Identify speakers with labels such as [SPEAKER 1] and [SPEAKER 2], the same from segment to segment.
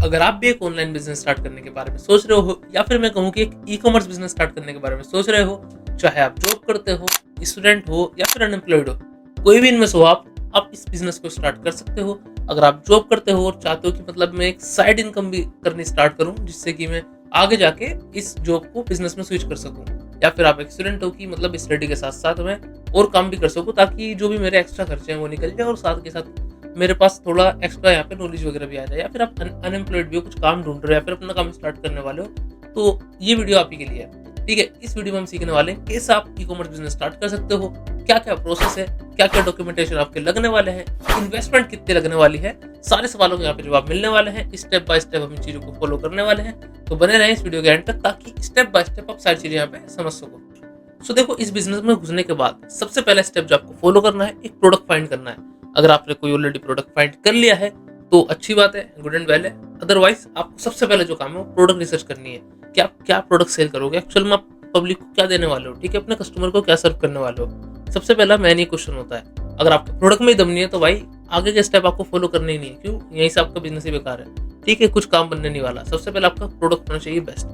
[SPEAKER 1] अगर आप भी एक ऑनलाइन बिजनेस स्टार्ट करने के बारे में सोच रहे हो, या फिर मैं कहूँ कि एक ई कॉमर्स बिजनेस स्टार्ट करने के बारे में सोच रहे हो, चाहे आप जॉब करते हो, स्टूडेंट हो या फिर अनएम्प्लॉयड हो, कोई भी इनमें से हो आप इस बिजनेस को स्टार्ट कर सकते हो। अगर आप जॉब करते हो और चाहते हो कि मतलब मैं एक साइड इनकम भी करनी स्टार्ट करूँ, जिससे कि मैं आगे जाके इस जॉब को बिजनेस में स्विच कर सकूँ, या फिर आप एक स्टूडेंट हो कि मतलब स्टडी के साथ साथ मैं और काम भी कर सकूँ, ताकि जो भी मेरे एक्स्ट्रा खर्चे हैं वो निकल जाए और साथ के साथ मेरे पास थोड़ा एक्स्ट्रा यहाँ पे नॉलेज वगैरह भी आ जाए, या फिर आप अनएम्प्लॉयड भी हो, कुछ काम ढूंढ रहे हो या फिर अपना काम स्टार्ट करने वाले हो, तो ये वीडियो आप ही के लिए है। ठीक है, इस वीडियो में हम सीखने वाले हैं कैसे आप ई कॉमर्स बिजनेस स्टार्ट कर सकते हो, क्या क्या प्रोसेस है, क्या क्या डॉक्यूमेंटेशन आपके लगने वाले हैं, इन्वेस्टमेंट कितनी लगने वाली है, सारे सवालों के यहाँ पे जवाब मिलने वाले हैं। स्टेप बाय स्टेप हम इन चीज़ों को फॉलो करने वाले हैं, तो बने रहें इस वीडियो के एंड तक, ताकि स्टेप बाय स्टेप आप सारी चीज़ें यहाँ पे समझ सको। सो देखो, इस बिजनेस में घुसने के बाद सबसे पहला स्टेप जो आपको फॉलो करना है, एक प्रोडक्ट फाइंड करना है। अगर आपने कोई ऑलरेडी प्रोडक्ट फाइंड कर लिया है तो अच्छी बात है, गुड एंड वेल है। अदरवाइज आपको सबसे पहले जो काम है वो प्रोडक्ट रिसर्च करनी है कि आप क्या प्रोडक्ट सेल करोगे, एक्चुअल में आप पब्लिक को क्या देने वाले हो, ठीक है, अपने कस्टमर को क्या सर्व करने वाले हो। सबसे पहला मेन ये क्वेश्चन होता है। अगर आपके प्रोडक्ट में ही दम नहीं है तो भाई आगे के स्टेप आपको फॉलो करने ही नहीं है, क्यों, यहीं से आपका बिजनेस ही बेकार है। ठीक है, कुछ काम बनने नहीं वाला। सबसे पहले आपका प्रोडक्ट होना चाहिए बेस्ट।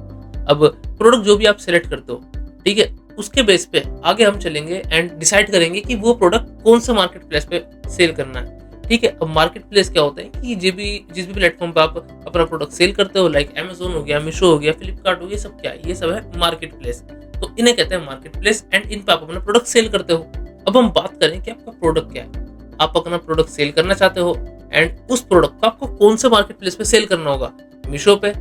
[SPEAKER 1] अब प्रोडक्ट जो भी आप सेलेक्ट करते हो, ठीक है, उसके बेस पे आगे हम चलेंगे एंड डिसाइड करेंगे कि वो प्रोडक्ट कौन से मार्केट प्लेस पे सेल करना है। ठीक है, अब मार्केट प्लेस क्या होता है कि जिस भी प्लेटफॉर्म पे आप अपना प्रोडक्ट सेल करते हो, लाइक अमेजोन हो गया, मीशो हो गया, फ्लिपकार्ट हो गया, सब क्या है, ये सब है मार्केट प्लेस। तो इन्हें कहते हैं मार्केट प्लेस एंड इन पे आप अपना प्रोडक्ट सेल करते हो। अब हम बात करें कि आपका प्रोडक्ट क्या है। आप अपना प्रोडक्ट सेल करना चाहते हो एंड उस प्रोडक्ट को आपको कौन से मार्केट प्लेस पे सेल करना होगा, मीशो पे,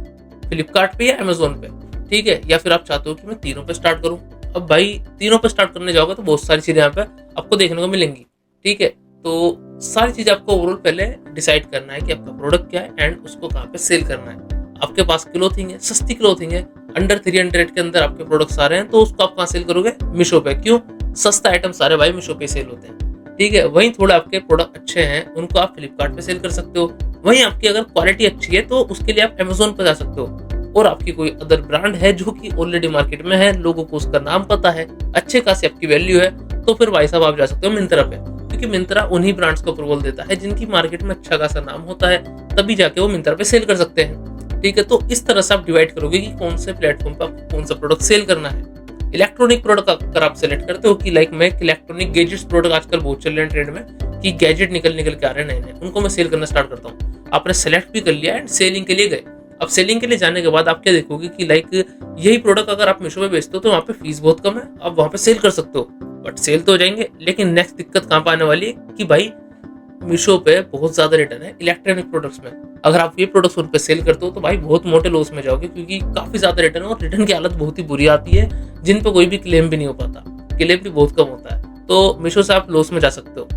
[SPEAKER 1] फ्लिपकार्ट पे या अमेजोन पे। ठीक है, या फिर आप चाहते हो कि मैं तीनों पे स्टार्ट करूं। अब भाई तीनों पे स्टार्ट करने जाओगे तो बहुत सारी चीजें यहाँ पे आपको देखने को मिलेंगी। ठीक है, तो सारी चीजें आपको ओवरऑल पहले डिसाइड करना है कि आपका प्रोडक्ट क्या है एंड उसको कहाँ पे सेल करना है। आपके पास क्लोथिंग है, सस्ती क्लोथिंग है, अंडर 300 के अंदर आपके प्रोडक्ट्स आ रहे हैं, तो उसको आप कहाँ सेल करोगे, मीशो पे। क्यों, सस्ता आइटम सारे भाई मीशो पे सेल होते हैं। ठीक है, वहीं थोड़ा आपके प्रोडक्ट अच्छे हैं उनको आप फ्लिपकार्ट पे सेल कर सकते हो। वहीं आपकी अगर क्वालिटी अच्छी है तो उसके लिए आप अमेजोन पे जा सकते हो। और आपकी कोई अदर ब्रांड है जो कि ऑलरेडी मार्केट में है, लोगों को उसका नाम पता है, अच्छे खासी आपकी वैल्यू है, तो फिर भाई साहब आप जा सकते हो मिंत्रा पे, क्योंकि मिंत्रा उन्हीं ब्रांड्स को अप्रूवल देता है जिनकी मार्केट में अच्छा खासा नाम होता है, तभी जाके वो मिंत्रा पे सेल कर सकते हैं। ठीक है, तो इस तरह से आप डिवाइड करोगे कि कौन से प्लेटफॉर्म पे आपको कौन सा प्रोडक्ट सेल करना है। इलेक्ट्रॉनिक प्रोडक्ट अगर आप सेलेक्ट करते हो कि लाइक मैं इलेक्ट्रॉनिक गैजेट्स प्रोडक्ट आजकल बहुत चल रहे हैं ट्रेंड में, कि गैजेट निकल के आ रहे हैं नए नए, उनको मैं सेल करना स्टार्ट करता हूँ। आपने सेलेक्ट भी कर लिया एंड सेलिंग के लिए गए। अब सेलिंग के लिए जाने के बाद आप क्या देखोगे कि लाइक यही प्रोडक्ट अगर आप मीशो पे बेचते हो तो वहाँ पे फीस बहुत कम है, आप वहाँ पे सेल कर सकते हो, बट सेल तो हो जाएंगे। लेकिन नेक्स्ट दिक्कत कहाँ पे आने वाली है कि भाई मीशो पे बहुत ज्यादा रिटर्न है इलेक्ट्रॉनिक प्रोडक्ट्स में। अगर आप ये प्रोडक्ट्स उन पे सेल करते हो तो भाई बहुत मोटे लॉस में जाओगे, क्योंकि काफी ज्यादा रिटर्न है और रिटर्न की हालत बहुत ही बुरी आती है, जिन पे कोई भी क्लेम भी नहीं हो पाता, क्लेम भी बहुत कम होता है, तो मीशो से आप लॉस में जा सकते हो।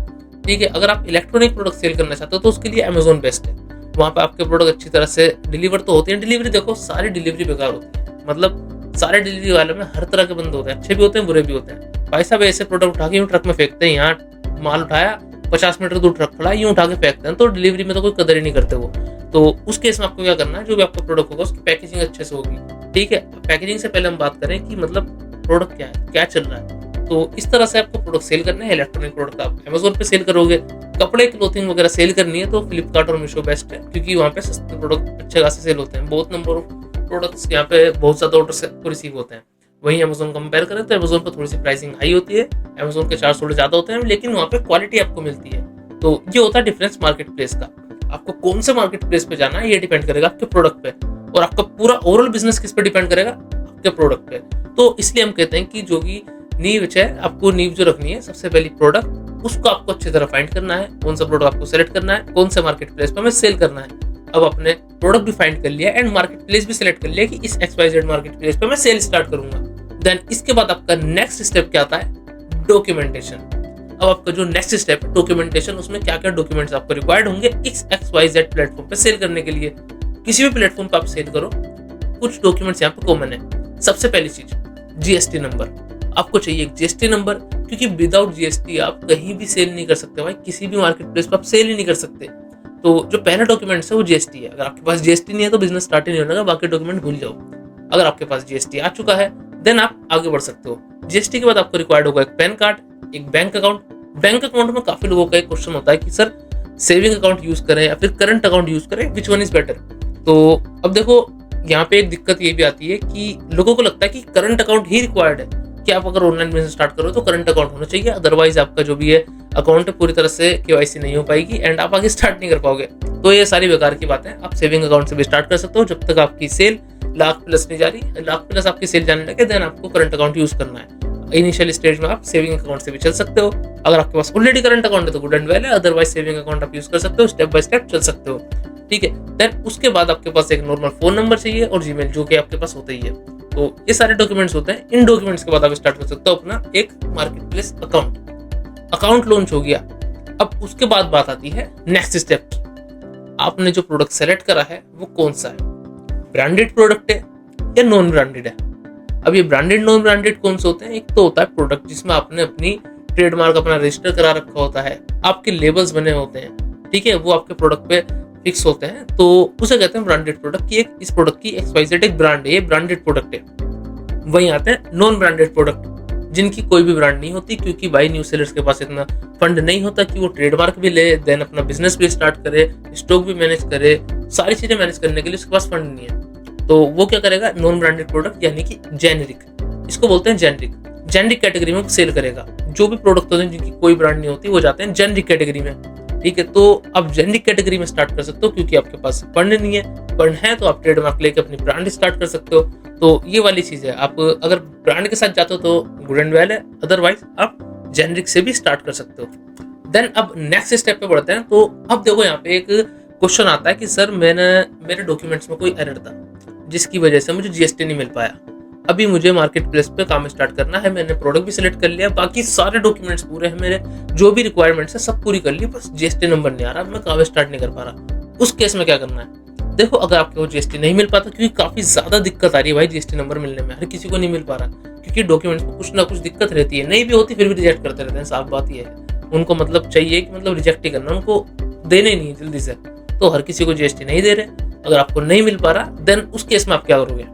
[SPEAKER 1] ठीक है, अगर आप इलेक्ट्रॉनिक प्रोडक्ट सेल करना चाहते हो तो उसके लिए अमेजोन बेस्ट है। वहाँ पे आपके प्रोडक्ट अच्छी तरह से डिलीवर तो होती है। डिलीवरी देखो, सारी डिलीवरी बेकार होती है, मतलब सारे डिलीवरी वाले में हर तरह के बंदे होते हैं, अच्छे भी होते हैं, बुरे भी होते हैं। भाई साहब ऐसे प्रोडक्ट उठा के ट्रक में फेंकते हैं, यहाँ माल उठाया 50 मीटर दूर ट्रक खड़ा, यूं उठा के फेंकते हैं, तो डिलीवरी में तो कोई कदर ही नहीं करते वो। तो उस केस में आपको क्या करना है, जो भी आपका प्रोडक्ट होगा उसकी पैकेजिंग अच्छे से होगी। ठीक है, पैकेजिंग से पहले हम बात करें कि मतलब प्रोडक्ट क्या है, क्या चल रहा है। तो इस तरह से आपको प्रोडक्ट सेल करना है। इलेक्ट्रॉनिक प्रोडक्ट आप अमेजोन पे सेल करोगे, कपड़े क्लोथिंग वगैरह सेल करनी है तो फ्लिपकार्ट और मीशो बेस्ट है, क्योंकि वहाँ पे सस्ते प्रोडक्ट अच्छे खासे सेल होते हैं। बहुत नंबर ऑफ प्रोडक्ट्स यहाँ पे बहुत ज्यादा ऑर्डर को रिसीव होते हैं। वहीं अमेजोन कंपेयर करें तो अमेजोन पर थोड़ी सी प्राइसिंग हाई होती है, अमेजोन के चार्ज थोड़े ज्यादा होते हैं, लेकिन वहाँ पे क्वालिटी आपको मिलती है। तो ये होता है डिफरेंस मार्केट प्लेस का। आपको कौन से मार्केट प्लेस पे जाना है ये डिपेंड करेगा आपके प्रोडक्ट पे, और आपका पूरा ओवरऑल बिजनेस किस पे डिपेंड करेगा, आपके प्रोडक्ट पे। तो इसलिए हम कहते हैं कि जो भी नींव है, आपको नींव जो रखनी है, सबसे पहली प्रोडक्ट, उसको आपको अच्छी तरह फाइंड करना है, कौन सा प्रोडक्ट आपको सेलेक्ट करना है, कौन से मार्केट प्लेस पे हमें सेल करना है। अब अपने प्रोडक्ट भी फाइंड कर लिया एंड मार्केट प्लेस भी सिलेक्ट कर लिया कि इस XYZ मार्केट प्लेस पे मैं सेल स्टार्ट करूंगा। देन इसके बाद आपका नेक्स्ट स्टेप क्या आता है, डॉक्यूमेंटेशन। अब आपका जो नेक्स्ट स्टेप है डॉक्यूमेंटेशन, उसमें क्या क्या डॉक्यूमेंट्स आपको रिक्वायर्ड होंगे इस XYZ प्लेटफॉर्म पे सेल करने के लिए। किसी भी प्लेटफॉर्म पे आप सेल करो, कुछ डॉक्यूमेंट्स यहाँ पे कॉमन है। सबसे पहली चीज GST नंबर, आपको चाहिए एक GST नंबर, क्योंकि विदाउट GST आप कहीं भी सेल नहीं कर सकते भाई, किसी भी मार्केट प्लेस पर आप सेल ही नहीं कर सकते। तो जो पहला डॉक्यूमेंट्स है वो GST है। अगर आपके पास GST नहीं है तो बिजनेस स्टार्ट ही नहीं होगा, बाकी डॉक्यूमेंट भूल जाओ। अगर आपके पास GST आ चुका है देन आप आगे बढ़ सकते हो। GST के बाद आपको रिक्वायर्ड होगा एक पैन कार्ड, एक बैंक अकाउंट। बैंक अकाउंट में काफी लोगों का एक क्वेश्चन होता है कि सर सेविंग अकाउंट यूज करें या फिर करंट अकाउंट यूज करें, विच वन इज बेटर। तो अब देखो यहाँ पे एक दिक्कत ये भी आती है कि लोगों को लगता है कि करंट अकाउंट ही रिक्वायर्ड है, कि आप अगर ऑनलाइन बिजनेस स्टार्ट करो तो करंट अकाउंट होना चाहिए, अदरवाइज आपका जो भी है अकाउंट पूरी तरह से केवाईसी नहीं हो पाएगी एंड आप आगे स्टार्ट नहीं कर पाओगे। तो ये सारी बेकार की बातें। आप सेविंग अकाउंट से भी स्टार्ट कर सकते हो, जब तक आपकी सेल लाख प्लस नहीं जा रही, लाख प्लस आपकी सेल जाने लगे देन आपको करंट अकाउंट यूज करना है। इनिशियल स्टेज में आप सेविंग अकाउंट से भी चल सकते हो, अगर आपके पास ऑलरेडी करंट अकाउंट है तो गुड एंड वेल है, अदरवाइज सेविंग अकाउंट आप यूज कर सकते हो, स्टेप बाय स्टेप चल सकते हो। ठीक है, देन उसके बाद आपके पास एक नॉर्मल फोन नंबर चाहिए और जीमेल, जो कि आपके पास होता ही है। तो ये सारे डॉक्यूमेंट्स होते हैं। इन डॉक्यूमेंट्स के बाद आप स्टार्ट कर सकते हो अपना एक market place account. Account launch हो गया, अब उसके बाद बात आती है नेक्स्ट स्टेप। आपने जो प्रोडक्ट सेलेक्ट करा है वो कौन सा है, ब्रांडेड प्रोडक्ट है या नॉन ब्रांडेड है। अब ये ब्रांडेड नॉन ब्रांडेड कौन से होते हैं, एक तो होता है प्रोडक्ट जिसमें आपने अपनी ट्रेडमार्क अपना रजिस्टर करा रखा होता है, आपके लेबल्स बने होते हैं, ठीक है, वो आपके प्रोडक्ट पे फिक्स होते हैं, तो उसे कहते हैं ब्रांडेड प्रोडक्ट। की एक इस प्रोडक्ट की XYZ एक ब्रांड है, ये ब्रांडेड प्रोडक्ट है। वहीं आते हैं नॉन ब्रांडेड प्रोडक्ट, जिनकी कोई भी ब्रांड नहीं होती, क्योंकि भाई न्यू सेलर्स के पास इतना फंड नहीं होता कि वो ट्रेडमार्क भी ले, देन अपना बिजनेस भी स्टार्ट करे, स्टॉक भी मैनेज करे, सारी चीजें मैनेज करने के लिए उसके पास फंड नहीं है। तो वो क्या करेगा, नॉन ब्रांडेड प्रोडक्ट यानी कि जेनेरिक, इसको बोलते हैं जेनेरिक, जेनेरिक कैटेगरी में सेल करेगा। जो भी प्रोडक्ट होते हैं जिनकी कोई ब्रांड नहीं होती वो जाते हैं जेनेरिक कैटेगरी में। ठीक है, तो आप जेनेरिक कैटेगरी में स्टार्ट कर सकते हो, क्योंकि आपके पास फंड नहीं है, फंड है तो आप ट्रेडमार्क लेके अपनी ब्रांड स्टार्ट कर सकते हो। तो ये वाली चीज है, आप अगर ब्रांड के साथ जाते हो तो गुड एंड वेल है, अदरवाइज आप जेनेरिक से भी स्टार्ट कर सकते हो। देन अब नेक्स्ट स्टेप पे बढ़ते हैं। तो अब देखो यहाँ पे एक क्वेश्चन आता है कि सर मेरे डॉक्यूमेंट्स में कोई एरर था जिसकी वजह से मुझे GST नहीं मिल पाया। अभी मुझे मार्केट प्लेस पे काम स्टार्ट करना है, मैंने प्रोडक्ट भी सिलेक्ट कर लिया, बाकी सारे डॉक्यूमेंट्स पूरे हैं, मेरे जो भी रिक्वायरमेंट्स है सब पूरी कर ली, बस GST नंबर नहीं आ रहा, मैं काम स्टार्ट नहीं कर पा रहा। उस केस में क्या करना है, देखो अगर आपको GST नहीं मिल पाता, क्योंकि काफी ज्यादा दिक्कत आ रही है भाई GST नंबर मिलने में, हर किसी को नहीं मिल पा रहा, क्योंकि डॉक्यूमेंट्स में कुछ ना कुछ दिक्कत रहती है, नहीं भी होती फिर भी रिजेक्ट करते रहते हैं। साफ बात ये है, उनको मतलब चाहिए कि मतलब रिजेक्ट ही करना, उनको देने नहीं जल्दी से, तो हर किसी को GST नहीं दे रहे। अगर आपको नहीं मिल पा रहा देन उस केस में आप क्या करोगे,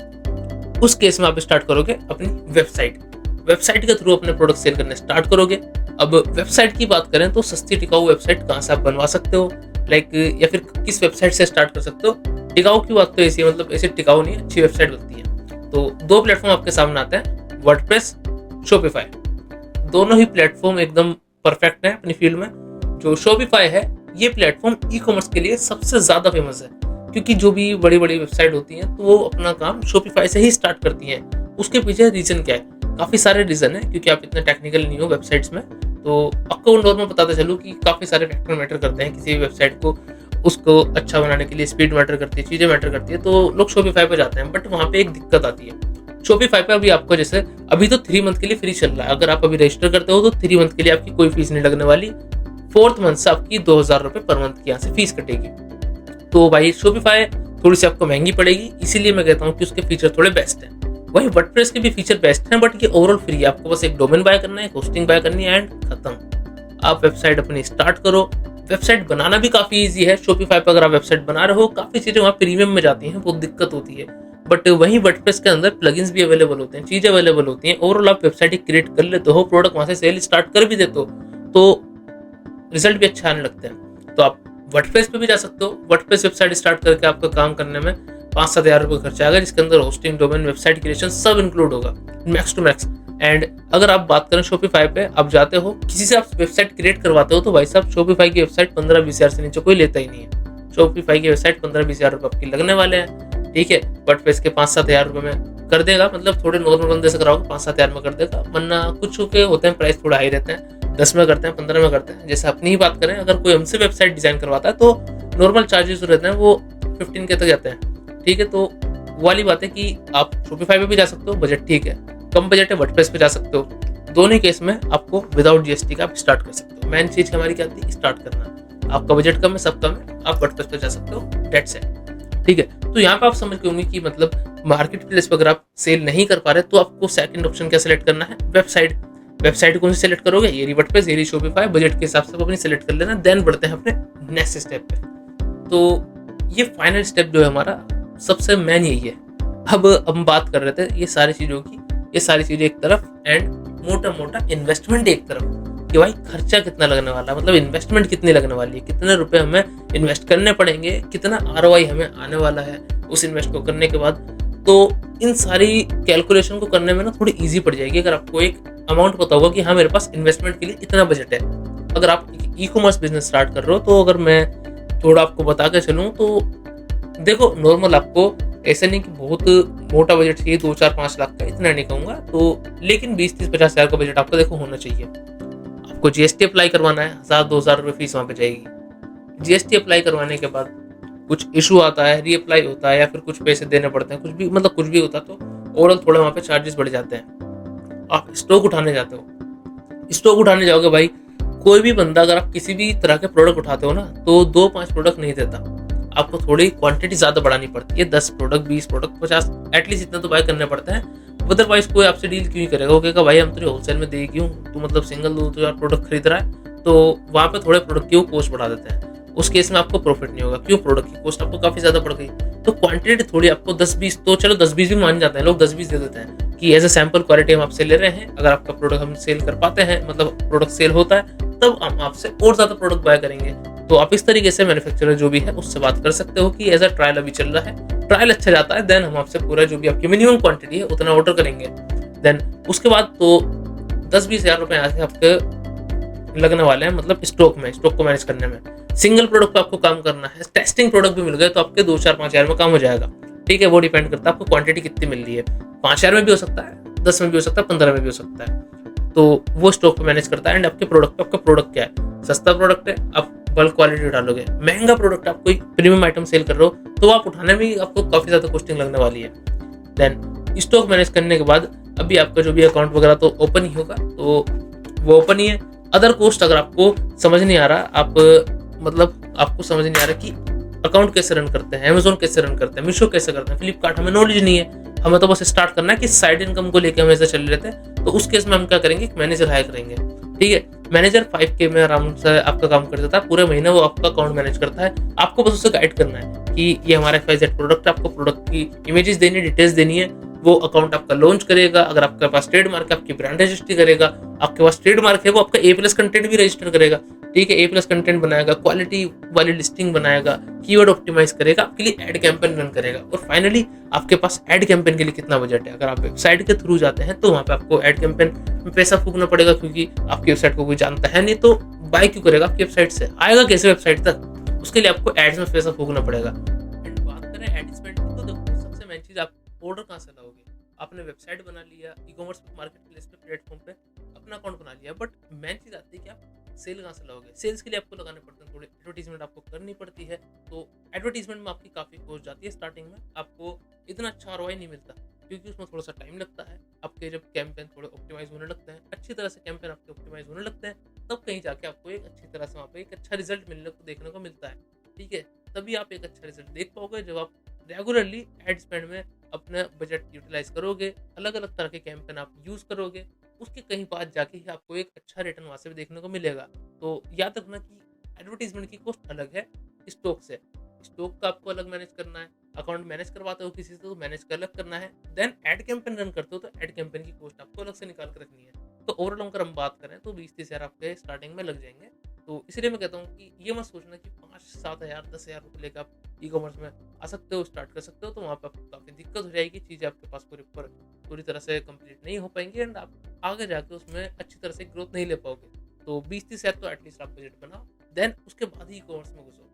[SPEAKER 1] उस केस में आप स्टार्ट करोगे अपनी वेबसाइट के थ्रू अपने प्रोडक्ट सेल करने स्टार्ट करोगे। अब वेबसाइट की बात करें तो सस्ती टिकाऊ वेबसाइट कहाँ से आप बनवा सकते हो, लाइक या फिर किस वेबसाइट से स्टार्ट कर सकते हो। टिकाऊ की बात तो ऐसी है, मतलब ऐसे टिकाऊ नहीं, अच्छी वेबसाइट बनती है। तो दो प्लेटफॉर्म आपके सामने आते हैं, वर्डप्रेस, शॉपिफाई। दोनों ही प्लेटफॉर्म एकदम परफेक्ट है अपनी फील्ड में। जो शॉपिफाई है ये प्लेटफॉर्म ई-कॉमर्स के लिए सबसे ज्यादा फेमस है, क्योंकि जो भी बड़ी बड़ी वेबसाइट होती हैं तो वो अपना काम शॉपिफाई से ही स्टार्ट करती हैं। उसके पीछे रीजन क्या है, काफी सारे रीजन है, क्योंकि आप इतने टेक्निकल नहीं हो वेबसाइट्स में, तो आपको नॉर्मल बताते चलूँ कि काफी सारे फैक्टर मैटर करते हैं किसी भी वेबसाइट को उसको अच्छा बनाने के लिए। स्पीड मैटर करती है, चीजें मैटर करती है, तो लोग शॉपिफाई पे जाते हैं। बट वहाँ पे एक दिक्कत आती है, शॉपिफाई पे अभी आपको जैसे अभी तो 3 मंथ के लिए फ्री चल रहा है, अगर आप अभी रजिस्टर करते हो तो 3 मंथ के लिए आपकी कोई फीस नहीं लगने वाली, 4th मंथ से आपकी 2000 रुपये पर मंथ की यहाँ से फीस कटेगी। तो भाई शॉपिफाई थोड़ी सी आपको महंगी पड़ेगी, इसीलिए मैं कहता हूँ कि उसके फीचर थोड़े बेस्ट हैं। वही वर्डप्रेस के भी फीचर बेस्ट हैं, बट ये ओवरऑल फ्री है, आपको बस एक डोमेन बाय करना है, होस्टिंग बाय करनी है एंड खत्म। आप वेबसाइट अपनी स्टार्ट करो। वेबसाइट बनाना भी काफी इजी है, शॉपिफाई पर अगर आप वेबसाइट बना रहे हो, काफी चीजें वहाँ प्रीमियम में जाती हैं, बहुत दिक्कत होती है। बट वहीं वर्डप्रेस के अंदर प्लगइन्स भी अवेलेबल होते हैं, चीजें अवेलेबल होती हैं। ओवरऑल आप वेबसाइट क्रिएट कर लेते हो, प्रोडक्ट वहां से सेल स्टार्ट कर भी देते हो, तो रिजल्ट भी अच्छा आने लगते हैं। तो आप वर्डप्रेस पे भी जा सकते हो। वर्डप्रेस वेबसाइट स्टार्ट करके आपका काम करने में 5-7 हज़ार रुपये खर्चा आएगा, जिसके अंदर होस्टिंग, डोमेन, वेबसाइट क्रिएशन सब इंक्लूड होगा, मैक्स टू मैक्स। एंड अगर आप बात करें शॉपिफाई पे, आप जाते हो किसी से आप वेबसाइट क्रिएट करवाते हो, तो भाई साहब शॉपिफाई की वेबसाइट 15-20 हज़ार से नीचे कोई लेता ही नहीं है। शॉपिफाई की वेबसाइट 15-20 हज़ार रुपये आपकी लगने वाले हैं, ठीक है। वर्डप्रेस के 5-7 हज़ार रुपये में कर देगा, मतलब थोड़े नॉर्मल बंदे से कराओगे 5-7 हज़ार में कर देगा, वरना कुछ के होते हैं प्राइस थोड़ा हाई रहते हैं, 10 में करते हैं, 15 में करते हैं। जैसे अपनी ही बात करें, अगर कोई हमसे वेबसाइट डिजाइन करवाता है तो नॉर्मल चार्जेस जो रहते हैं वो 15 के तक जाते हैं, ठीक है। तो वाली बात है कि आप शॉपिफाई पे भी जा सकते हो, बजट ठीक है, कम बजट है वर्डप्रेस पे जा सकते हो। दोनों केस में आपको विदाउट GST का आप स्टार्ट कर सकते हो। मेन चीज हमारी क्या थी, स्टार्ट करना। आपका बजट कम है, सब कम है, आप वर्डप्रेस पे जा सकते हो, दैट्स इट, ठीक है। तो यहाँ पे आप समझ के होंगे कि मतलब मार्केट प्लेस पर अगर आप सेल नहीं कर पा रहे तो आपको सेकंड ऑप्शन क्या सेलेक्ट करना है, वेबसाइट। वेबसाइट कौन सी सेलेक्ट करोगे, ये वर्डप्रेस, ये शॉपिफाई, बजट के हिसाब से अपनी सेलेक्ट कर लेना। देन बढ़ते हैं अपने नेक्स्ट स्टेप पे। तो ये फाइनल स्टेप जो है हमारा, सबसे मेन यही है। अब हम बात कर रहे थे ये सारी चीजों की, ये सारी चीजें एक तरफ एंड मोटा मोटा इन्वेस्टमेंट एक तरफ, कि भाई खर्चा कितना लगने वाला है, मतलब इन्वेस्टमेंट कितनी लगने वाली है, कितने रुपए हमें इन्वेस्ट करने पड़ेंगे, कितना आरओआई हमें आने वाला है उस इन्वेस्ट को करने के बाद। तो इन सारी कैलकुलेशन को करने में ना थोड़ी ईजी पड़ जाएगी अगर आपको एक अमाउंट पता होगा कि हाँ मेरे पास इन्वेस्टमेंट के लिए इतना बजट है। अगर आप ई कॉमर्स बिजनेस स्टार्ट कर रहे हो तो अगर मैं थोड़ा आपको बता के चलूँ तो देखो, नॉर्मल आपको ऐसा नहीं कि बहुत मोटा बजट चाहिए 2-4-5 लाख का, इतना नहीं कहूँगा तो, लेकिन 20-30-50 हज़ार का बजट आपका देखो होना चाहिए। आपको जीएसटी अप्लाई करवाना है, 1000-2000 रुपये फीस वहाँ पे जाएगी। जीएसटी अप्लाई करवाने के बाद कुछ इशू आता है, रीअप्लाई होता है या फिर कुछ पैसे देने पड़ते हैं, कुछ भी मतलब कुछ भी होता है तो ओवरऑल थोड़े वहाँ पे चार्जेस बढ़ जाते हैं। आप स्टॉक उठाने जाते हो, स्टॉक उठाने जाओगे भाई, कोई भी बंदा अगर आप किसी भी तरह के प्रोडक्ट उठाते हो ना तो 2-5 प्रोडक्ट नहीं देता, आपको थोड़ी क्वांटिटी ज़्यादा बढ़ानी पड़ती है, 10 प्रोडक्ट 20 प्रोडक्ट 50 एटलीस्ट इतना तो बाय करने पड़ता है। अदरवाइज कोई आपसे डील क्यों ही करेगा, वो कहेगा भाई हम तुझे होलसेल में दे क्यों, तू मतलब सिंगल 2-4 प्रोडक्ट खरीद रहा है, तो वहाँ पे थोड़े प्रोडक्ट की वो कॉस्ट बढ़ा देते हैं। उस केस में आपको प्रॉफिट नहीं होगा, क्यों, प्रोडक्ट की कॉस्ट आपको काफ़ी ज़्यादा बढ़ गई। तो क्वांटिटी थोड़ी आपको 10-20, तो चलो 10-20 भी मान जाते हैं लोग, 10-20 दे देते हैं कि एज ए सैम्पल क्वालिटी हम आपसे ले रहे हैं, अगर आपका प्रोडक्ट हम सेल कर पाते हैं, मतलब प्रोडक्ट सेल होता है, तब हम आपसे और ज़्यादा प्रोडक्ट बाय करेंगे। तो आप इस तरीके से मैन्युफैक्चरर जो भी है उससे बात कर सकते हो कि एज अ ट्रायल अभी चल रहा है, ट्रायल अच्छा जाता है, देन हम आपसे पूरा जो भी आपकी मिनिमम क्वांटिटी है उतना ऑर्डर करेंगे। देन उसके बाद तो 10-20 हज़ार रुपये आपके लगने वाले हैं, मतलब स्टॉक में, स्टॉक को मैनेज करने में। सिंगल प्रोडक्ट पे आपको काम करना है, टेस्टिंग प्रोडक्ट भी मिल गए तो आपके 2-4-5 हज़ार में काम हो जाएगा। ठीक है, वो डिपेंड करता है आपको क्वांटिटी कितनी मिल रही है, 5 हज़ार में भी हो सकता है, 10 में भी हो सकता है, 15 में भी हो सकता है। तो वो स्टॉक पे मैनेज करता है। एंड आपके प्रोडक्ट पे, आपका प्रोडक्ट क्या है, सस्ता प्रोडक्ट है, आप बल्क क्वालिटी डालोगे, महंगा प्रोडक्ट आप कोई प्रीमियम आइटम सेल कर रहे हो तो आप उठाने में आपको काफ़ी ज़्यादा कॉस्टिंग लगने वाली है। देन स्टॉक मैनेज करने के बाद अभी आपका जो भी अकाउंट वगैरह तो ओपन ही होगा, तो वो ओपन ही है। अदर कॉस्ट अगर आपको समझ नहीं आ रहा, आप मतलब आपको समझ नहीं आ रहा कि अकाउंट कैसे रन करते हैं, अमेजोन कैसे रन करते हैं, मीशो कैसे करते हैं, फ्लिपकार्ट, हमें नॉलेज नहीं है, हमें तो बस स्टार्ट करना है कि साइड इनकम को लेकर हम ऐसे चल रहे थे, तो उस केस में हम क्या करेंगे, एक मैनेजर हायर करेंगे। ठीक है, मैनेजर 5K में आराम से आपका काम कर देता है, पूरे महीने वो आपका अकाउंट मैनेज करता है, आपको बस उसे गाइड करना है कि ये हमारा XYZ प्रोडक्ट है, आपको प्रोडक्ट की इमेजेस देनी है, डिटेल्स देनी है, वो अकाउंट आपका लॉन्च करेगा। अगर आपके पास ट्रेडमार्क है, आपकी ब्रांड रजिस्ट्री करेगा, आपके पास ट्रेडमार्क है, वो आपका A+ कंटेंट भी रजिस्टर करेगा। ठीक है, A+ कंटेंट बनाएगा, क्वालिटी वाली लिस्टिंग बनाएगा, कीवर्ड ऑप्टिमाइज करेगा, आपके लिए एड कैंपेन रन करेगा। और फाइनली आपके पास एड कैंपेन के लिए कितना बजट है, अगर आप वेबसाइट के थ्रू जाते हैं तो वहाँ पे आपको एड कैंपेन में पैसा फूकना पड़ेगा, क्योंकि आपकी वेबसाइट को कोई जानता है नहीं, तो बाय क्यों करेगा आपकी वेबसाइट से, आएगा कैसे वेबसाइट तक, उसके लिए आपको एड्स में पैसा फूकना पड़ेगा। एंड बात करें एड स्पेंड की, तो देखो सबसे मेन चीज़, आप ऑर्डर कहाँ से लाओगे। आपने वेबसाइट बना लिया, ई कॉमर्स मार्केट प्लेस पे, प्लेटफॉर्म पे अपना अकाउंट बना लिया, बट मेन चीज़ आती है कि आप सेल कहाँ से लाओगे। सेल्स के लिए आपको लगाने पड़ते हैं थोड़े, एडवर्टीजमेंट आपको करनी पड़ती है, तो एडवर्टीजमेंट में आपकी काफ़ी कॉस्ट जाती है। स्टार्टिंग में आपको इतना अच्छा आरओआई नहीं मिलता, क्योंकि उसमें थोड़ा सा टाइम लगता है। आपके जब कैंपेन थोड़े ऑप्टिमाइज होने लगते हैं, अच्छी तरह से कैंपेन आपके ऑप्टिमाइज होने लगते हैं, तब कहीं जाके आपको एक अच्छी तरह से वहाँ पे एक अच्छा रिजल्ट मिलने को देखने को मिलता है। ठीक है, तभी आप एक अच्छा रिजल्ट देख पाओगे जब आप रेगुलरली एड स्पेंड में अपना बजट यूटिलाइज करोगे, अलग अलग तरह के कैंपेन आप यूज़ करोगे, उसके कहीं बाद जाके ही आपको एक अच्छा रिटर्न वहाँ से भी देखने को मिलेगा। तो याद रखना कि एडवर्टीजमेंट की कॉस्ट अलग है स्टॉक से, स्टॉक का आपको अलग मैनेज करना है, अकाउंट मैनेज करवाते हो किसी से तो मैनेज कर अलग करना है, देन एड कैंपेन रन करते हो तो एड कैंपेन की कॉस्ट आपको अलग से निकाल कर रखनी है। तो ओवरऑल अगर हम बात करें तो 20-30 हज़ार आपके स्टार्टिंग में लग जाएंगे। तो इसलिए मैं कहता हूँ कि ये मत सोचना कि 5-7 हज़ार 10 हज़ार रुपये लेकर आप ई कॉमर्स में आ सकते हो, स्टार्ट कर सकते हो, तो वहाँ पर आपको काफ़ी दिक्कत हो जाएगी, चीज़ें आपके पास पूरी तरह से कंप्लीट नहीं हो पाएंगी, एंड आप आगे जाके उसमें अच्छी तरह से ग्रोथ नहीं ले पाओगे। तो 20-30 हज़ार तो एटलीस्ट आप बजट बनाओ, देन उसके बाद ही ई कॉमर्स में घुसो।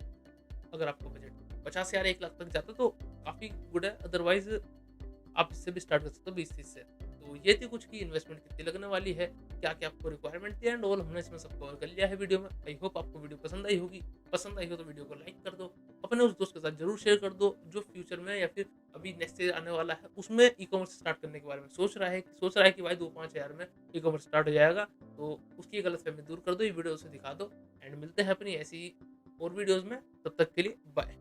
[SPEAKER 1] अगर आपको बजट 50 हज़ार 1 लाख तक जाता तो काफ़ी गुड है, अदरवाइज आप इससे भी स्टार्ट कर सकते हो 20-30 से। तो ये थी कुछ की इन्वेस्टमेंट कितनी लगने वाली है, क्या क्या आपको रिक्वायरमेंट थी, एंड ऑल हमने इसमें सब कवर कर लिया है वीडियो में। आई होप आपको वीडियो पसंद आई होगी, पसंद आई हो तो वीडियो को लाइक कर दो, अपने उस दोस्त के साथ जरूर शेयर कर दो जो फ्यूचर में या फिर अभी नेक्स्ट ईयर आने वाला है उसमें ई कॉमर्स स्टार्ट करने के बारे में सोच रहा है कि भाई 2-5 हज़ार में ई कॉमर्स स्टार्ट हो जाएगा, तो उसकी गलतफहमी दूर कर दो, ये वीडियो उसे दिखा दो। एंड मिलते हैं अपनी ऐसी और वीडियोज़ में, तब तक के लिए बाय।